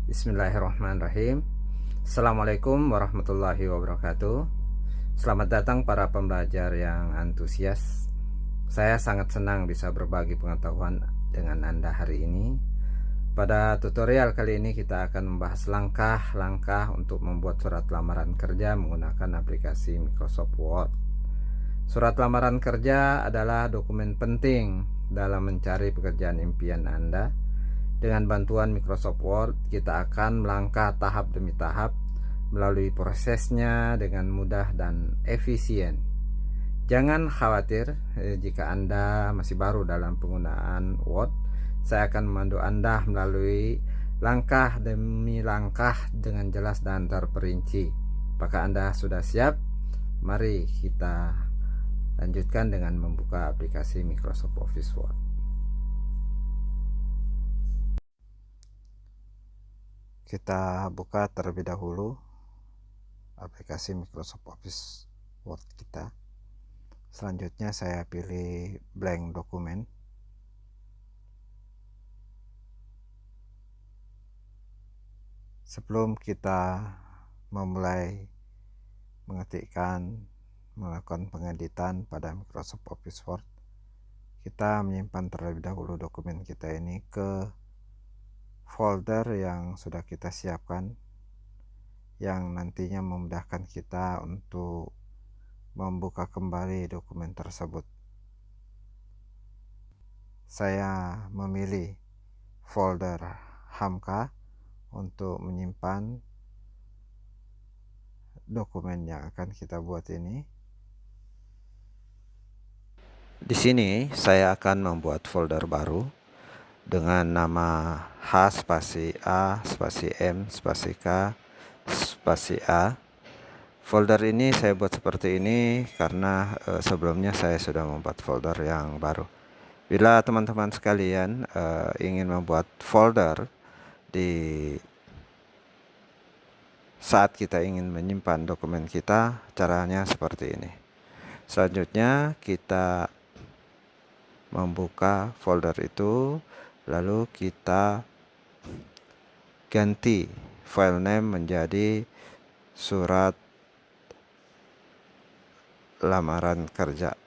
Bismillahirrahmanirrahim. Assalamualaikum warahmatullahi wabarakatuh. Selamat datang para pembelajar yang antusias. Saya sangat senang bisa berbagi pengetahuan dengan Anda hari ini. Pada tutorial kali ini kita akan membahas langkah-langkah untuk membuat surat lamaran kerja menggunakan aplikasi Microsoft Word. Surat lamaran kerja adalah dokumen penting dalam mencari pekerjaan impian Anda. Dengan bantuan Microsoft Word, kita akan melangkah tahap demi tahap melalui prosesnya dengan mudah dan efisien. Jangan khawatir jika Anda masih baru dalam penggunaan Word. Saya akan memandu Anda melalui langkah demi langkah dengan jelas dan terperinci. Apakah Anda sudah siap? Mari kita lanjutkan dengan membuka aplikasi Microsoft Office Word. Kita buka terlebih dahulu aplikasi Microsoft Office Word kita. Selanjutnya saya pilih blank dokumen. Sebelum kita memulai melakukan pengeditan pada Microsoft Office Word, kita menyimpan terlebih dahulu dokumen kita ini ke folder yang sudah kita siapkan, yang nantinya memudahkan kita untuk membuka kembali dokumen tersebut. Saya memilih folder Hamka untuk menyimpan dokumen yang akan kita buat ini. Di sini saya akan membuat folder baru dengan nama H spasi A spasi M spasi K spasi A. Folder ini saya buat seperti ini karena sebelumnya saya sudah membuat folder yang baru. Bila teman-teman sekalian ingin membuat folder di saat kita ingin menyimpan dokumen kita, caranya seperti ini. Selanjutnya kita membuka folder itu, lalu kita ganti file name menjadi surat lamaran kerja.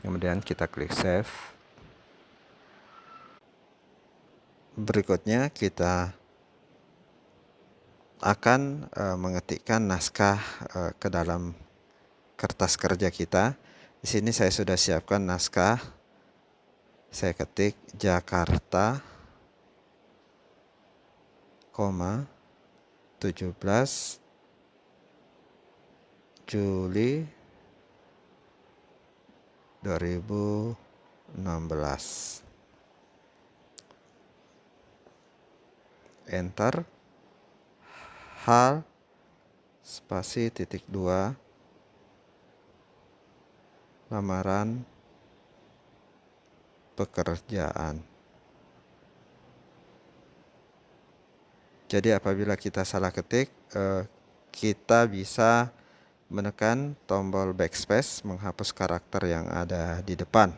Kemudian kita klik save. Berikutnya kita akan mengetikkan naskah ke dalam kertas kerja kita. Di sini saya sudah siapkan naskah. Saya ketik Jakarta, 17 Juli 2016. Enter. Hal spasi titik 2 lamaran pekerjaan. Jadi apabila kita salah ketik, kita bisa menekan tombol backspace menghapus karakter yang ada di depan.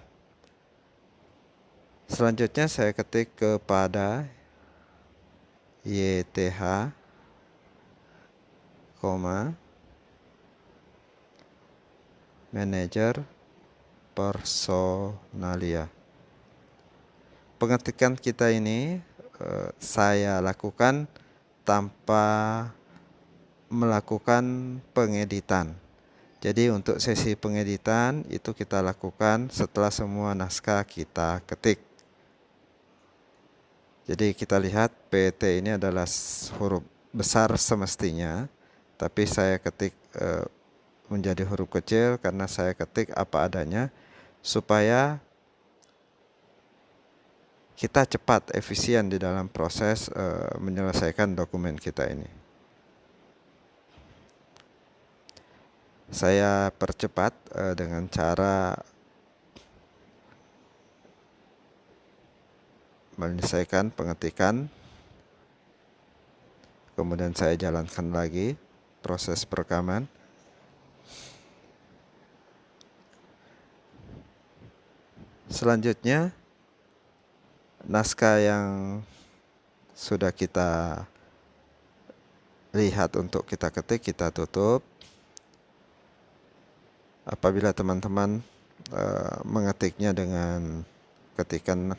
Selanjutnya saya ketik kepada YTH, manajer personalia. Pengetikan kita ini saya lakukan tanpa melakukan pengeditan. Jadi untuk sesi pengeditan itu kita lakukan setelah semua naskah kita ketik. Jadi kita lihat PT ini adalah huruf besar semestinya, tapi saya ketik menjadi huruf kecil karena saya ketik apa adanya supaya kita cepat, efisien di dalam proses menyelesaikan dokumen kita ini. Saya percepat dengan cara menyelesaikan pengetikan. Kemudian saya jalankan lagi proses perekaman. Selanjutnya, naskah yang sudah kita lihat untuk kita ketik, kita tutup. Apabila teman-teman mengetiknya dengan ketikan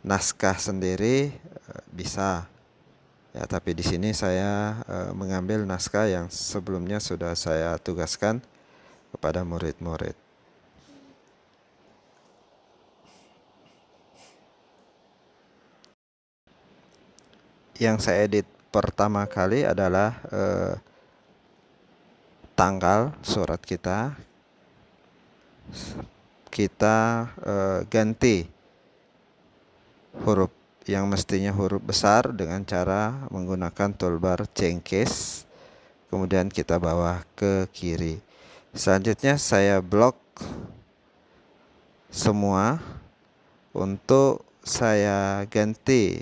naskah sendiri, bisa ya, tapi di sini saya mengambil naskah yang sebelumnya sudah saya tugaskan kepada murid-murid. Yang saya edit pertama kali adalah tanggal surat kita. Kita ganti huruf yang mestinya huruf besar dengan cara menggunakan toolbar cengkes, kemudian kita bawa ke kiri. Selanjutnya saya blok semua. Untuk saya ganti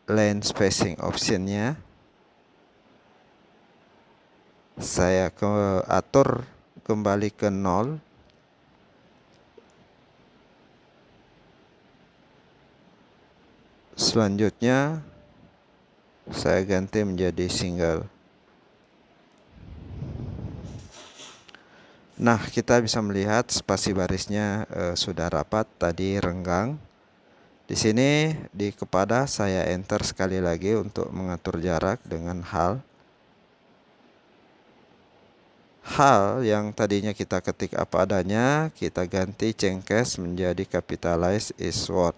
line spacing optionnya, saya atur kembali ke 0. Selanjutnya saya ganti menjadi single. Nah, kita bisa melihat spasi barisnya sudah rapat, tadi renggang. Di sini di kepada saya enter sekali lagi untuk mengatur jarak dengan hal. Hal yang tadinya kita ketik apa adanya, kita ganti cengkes menjadi capitalize is word.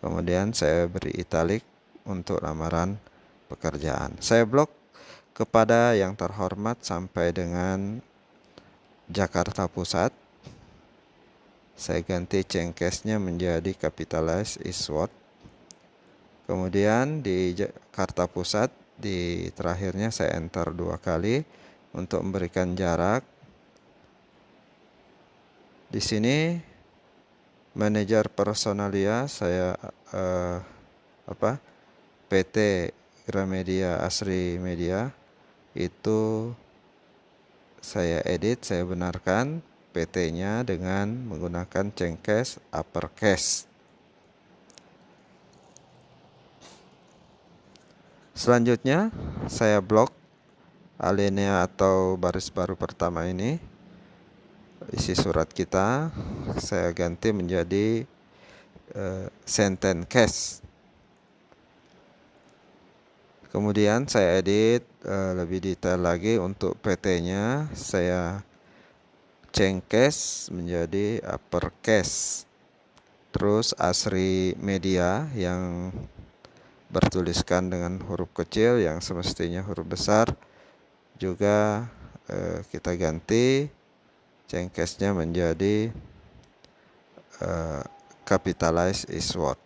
Kemudian saya beri italik untuk lamaran pekerjaan. Saya blok kepada yang terhormat sampai dengan Jakarta Pusat. Saya ganti cengkesnya menjadi capitalize is word. Kemudian di Jakarta Pusat, di terakhirnya saya enter 2 kali untuk memberikan jarak. Di sini manajer personalia saya PT Gramedia Asri Media itu saya edit, saya benarkan PT-nya dengan menggunakan cengkes uppercase. Selanjutnya saya blok alinea atau baris baru pertama ini. Isi surat kita saya ganti menjadi sentence case. Kemudian saya edit lebih detail lagi. Untuk PT-nya saya cengkes menjadi uppercase. Terus Asri Media yang bertuliskan dengan huruf kecil yang semestinya huruf besar juga kita ganti cengkesnya menjadi capitalize is word.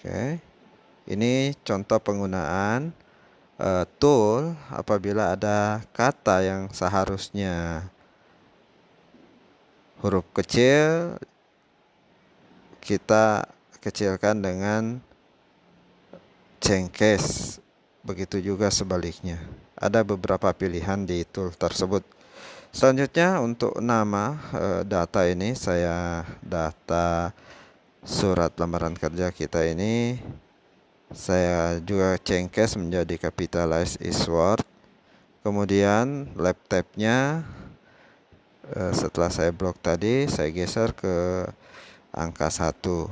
Oke, ini contoh penggunaan tool apabila ada kata yang seharusnya huruf kecil, kita kecilkan dengan cengkes. Begitu juga sebaliknya. Ada beberapa pilihan di tool tersebut. Selanjutnya untuk nama data ini, saya data surat lamaran kerja kita ini saya juga cengkes menjadi capitalize is word. Kemudian laptopnya setelah saya blok tadi, saya geser ke angka 1.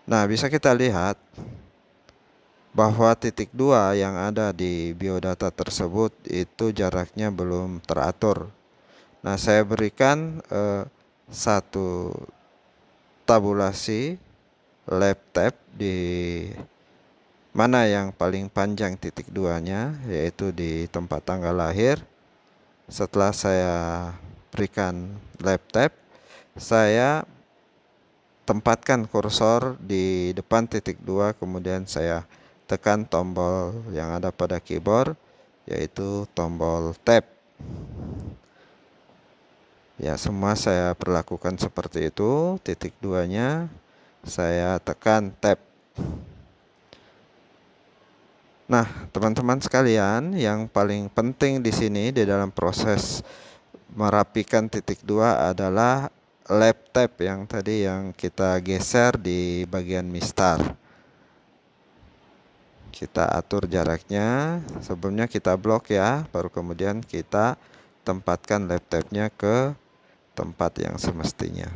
Nah, bisa kita lihat bahwa titik 2 yang ada di biodata tersebut itu jaraknya belum teratur. Nah, saya berikan satu tabulasi laptop di mana yang paling panjang titik 2-nya, yaitu di tempat tanggal lahir. Setelah saya berikan laptop, saya tempatkan kursor di depan titik 2, kemudian saya tekan tombol yang ada pada keyboard, yaitu tombol tab. Ya, semua saya perlakukan seperti itu. Titik duanya saya tekan tab. Nah, teman-teman sekalian, yang paling penting di sini di dalam proses merapikan titik dua adalah lap tab yang tadi yang kita geser di bagian mistar. Kita atur jaraknya. Sebelumnya kita blok ya, baru kemudian kita tempatkan lap tabnya ke tempat yang semestinya.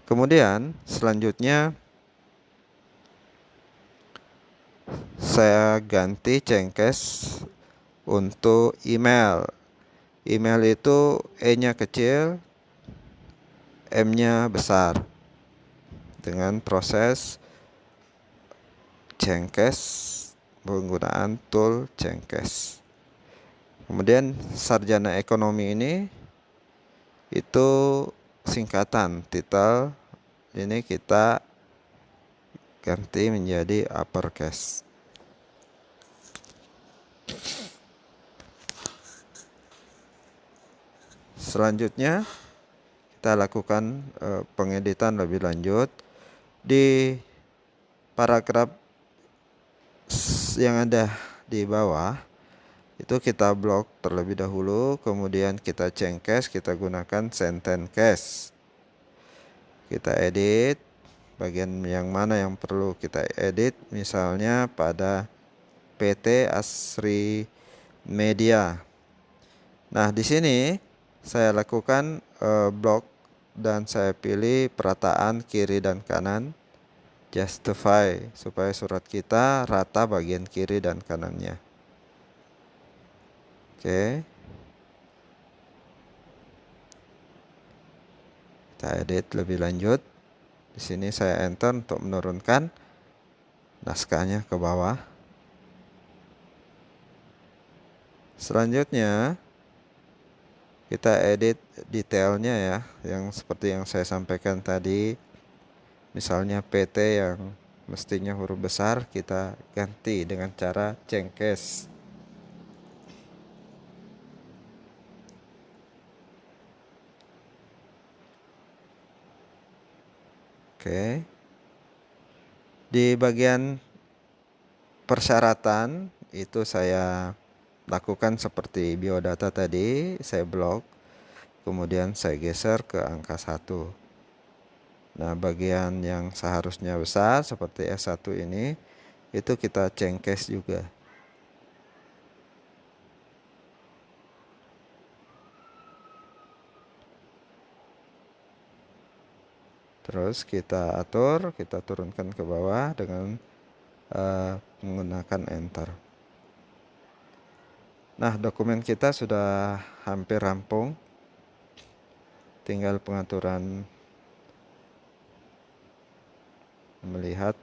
Kemudian selanjutnya saya ganti cengkes untuk email. Email itu E-nya kecil, M-nya besar. Dengan proses cengkes penggunaan tool cengkes. Kemudian sarjana ekonomi ini itu singkatan titel, ini kita ganti menjadi uppercase. Selanjutnya kita lakukan pengeditan lebih lanjut di paragraf yang ada di bawah. Itu kita blok terlebih dahulu, kemudian kita cengkes, kita gunakan sentence case. Kita edit bagian yang mana yang perlu kita edit, misalnya pada PT Asri Media. Nah, di sini saya lakukan blok dan saya pilih perataan kiri dan kanan, justify, supaya surat kita rata bagian kiri dan kanannya. Oke. Kita edit lebih lanjut. Di sini saya enter untuk menurunkan naskahnya ke bawah. Selanjutnya kita edit detailnya ya, yang seperti yang saya sampaikan tadi. Misalnya PT yang mestinya huruf besar, kita ganti dengan cara cengkes. Oke. Di bagian persyaratan itu saya lakukan seperti biodata tadi, saya blok, kemudian saya geser ke angka 1. Nah, bagian yang seharusnya besar seperti S1 ini, itu kita cengkes juga. Terus kita atur, kita turunkan ke bawah dengan menggunakan enter. Nah, dokumen kita sudah hampir rampung. Tinggal pengaturan melihat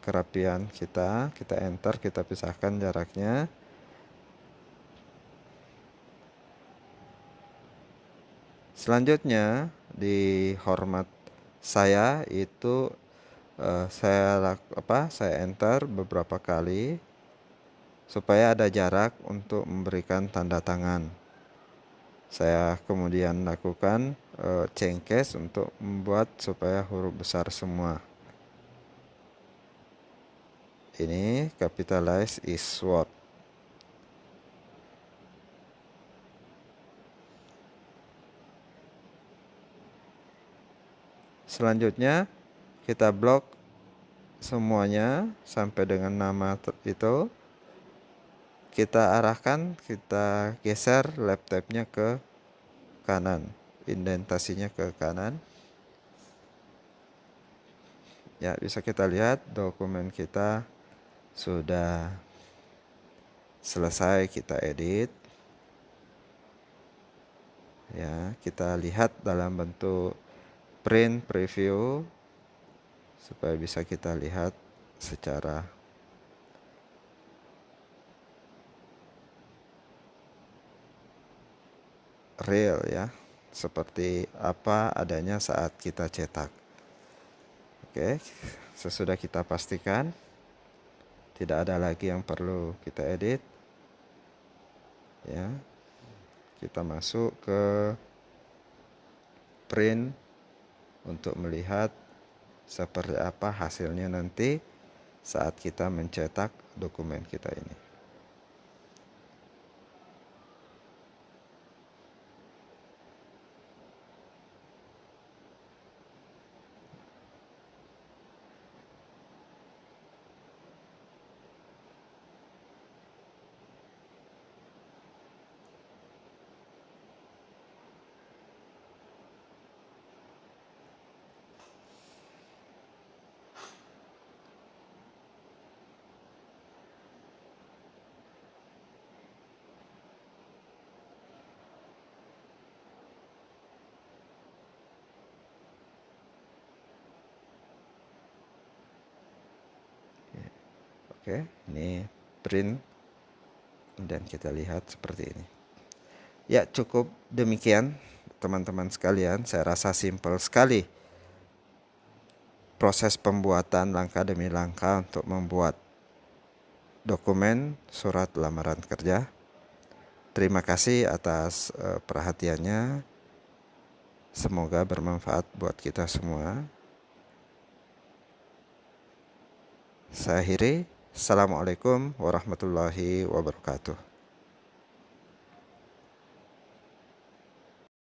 kerapian kita. Kita enter, kita pisahkan jaraknya. Selanjutnya di hormat saya itu saya enter beberapa kali supaya ada jarak untuk memberikan tanda tangan. Saya kemudian lakukan cengkes untuk membuat supaya huruf besar semua. Ini capitalize is word. Selanjutnya kita blok semuanya sampai dengan nama itu. Kita arahkan, kita geser laptopnya ke kanan, indentasinya ke kanan. Ya, bisa kita lihat dokumen kita sudah selesai kita edit. Ya, kita lihat dalam bentuk print preview supaya bisa kita lihat secara real ya, seperti apa adanya saat kita cetak. Oke, sesudah kita pastikan tidak ada lagi yang perlu kita edit ya, kita masuk ke print untuk melihat seperti apa hasilnya nanti saat kita mencetak dokumen kita ini. Oke, ini print dan kita lihat seperti ini. Ya, cukup demikian teman-teman sekalian. Saya rasa simpel sekali proses pembuatan langkah demi langkah untuk membuat dokumen surat lamaran kerja. Terima kasih atas perhatiannya. Semoga bermanfaat buat kita semua. Saya akhiri. Assalamualaikum warahmatullahi wabarakatuh.